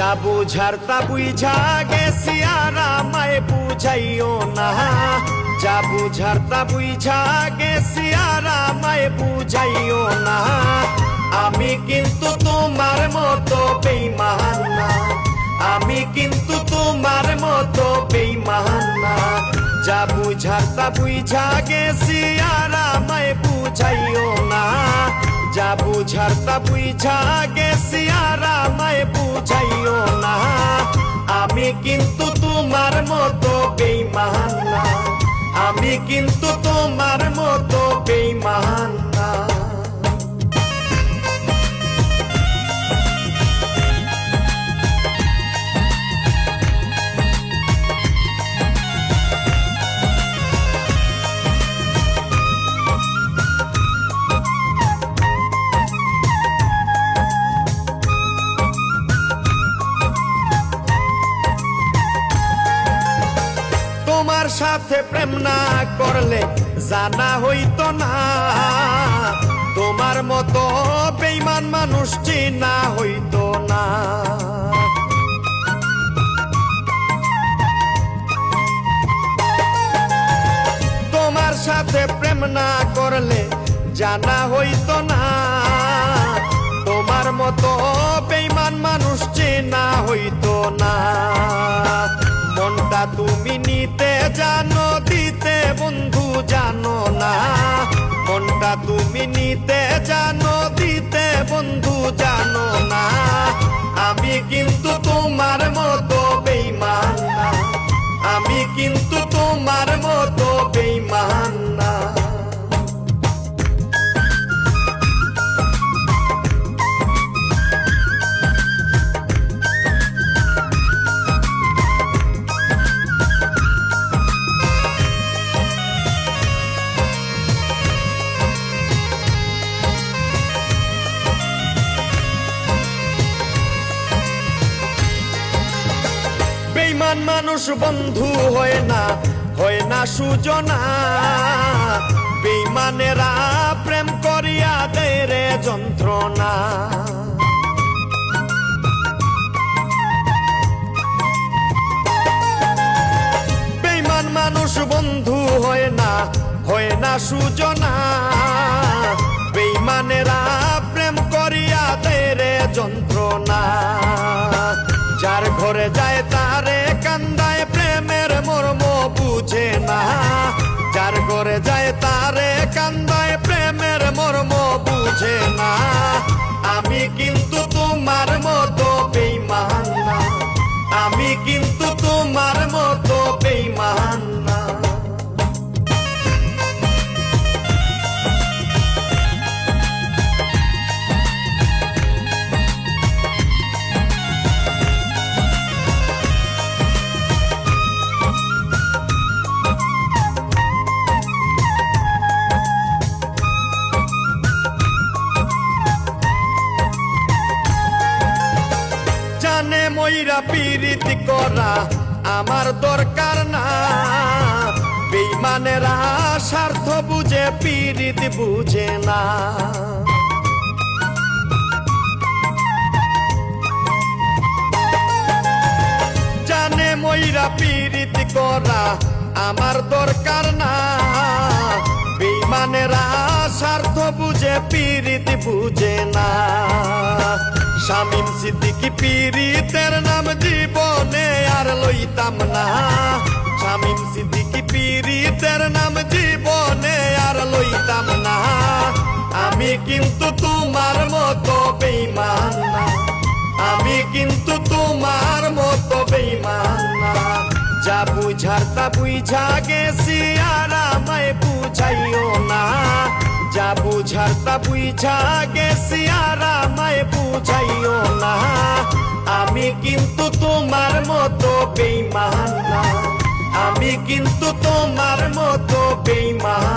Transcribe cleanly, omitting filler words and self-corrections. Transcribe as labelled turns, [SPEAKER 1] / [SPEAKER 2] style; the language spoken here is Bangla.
[SPEAKER 1] যা বুঝার তা বুঝা গেছি আর আমায় বুঝাইও না, যা বুঝার তা বুঝা গেছি আর আমায় বুঝাইও না। আমি কিন্তু তোমার মতো বেঈমান না, আমি কিন্তু তোমার মতো বেঈমান না। যা বুঝার তা বুঝা গেছি আর আমায় বুঝাইও না, যা বুঝার তা বুঝা গেছি আর আমায় বুঝাইও না। আমি কিন্তু তোমার মতো বেঈমান না, আমি কিন্তু তোমার মতো বেঈমান না। তোমার সাথে প্রেম না করলে জানা হইতো না, তোমার মতো বেঈমান মানুষ চিনা হইতো না। তোমার সাথে প্রেম না করলে জানা হইতো না, তোমার মতো বেঈমান মানুষ চিনা হইতো না। মনটা তুমি নিতে জানো, দিতে বন্ধু জানো না। মনটা তুমি নিতে জানো, দিতে বন্ধু জানো না। আমি কিন্তু তোমার মতো বেঈমান না, আমি কিন্তু তোমার মতো বেঈমান না। বেঈমান মানুষ বন্ধু হয় না, হয় না সুজনা। বেঈমানেরা প্রেম করিয়া দেয় রে যন্ত্রণা। বেঈমান মানুষ বন্ধু হয় না, হয় না সুজনা। বেঈমানেরা প্রেম করিয়া দেয় রে যন্ত্রণা। যার ঘরে যায় তারে কান্দায়, প্রেমের মর্ম বুঝে না। যার ঘরে যায় তারে কান্দায়, প্রেমের মর্ম বুঝে না। আমি কিন্তু তোমার মতো বেঈমান না, আমি কিন্তু তোমার মতো বেঈমান না। জানে মইরা পীড়িত করা আমার দরকার না। বেঈমানেরা স্বার্থ বুঝে, পীড়িত বুঝে না। জানে মইরা পীড়িত করা আমার দরকার না। বেঈমানেরা স্বার্থ বুঝে, পীড়িত বুঝে না। শামীম সিদ্দিকী পীড়িতের নাম জীবনে আর লইতাম না। শামীম সিদ্দিকী পীড়িতের নাম জীবনে আর লইতাম না। আমি কিন্তু তোমার মতো বেঈমান না, আমি কিন্তু তোমার মতো বেঈমান না। যা বুঝার তা বুঝা গেছি আর আমায় বুঝাইও না, যা বুঝার তা বুঝা গেছি আর আমায় বুঝাইও না। আমি কিন্তু তোমার মতো বেঈমান না, আমি কিন্তু তোমার মতো বেঈমান।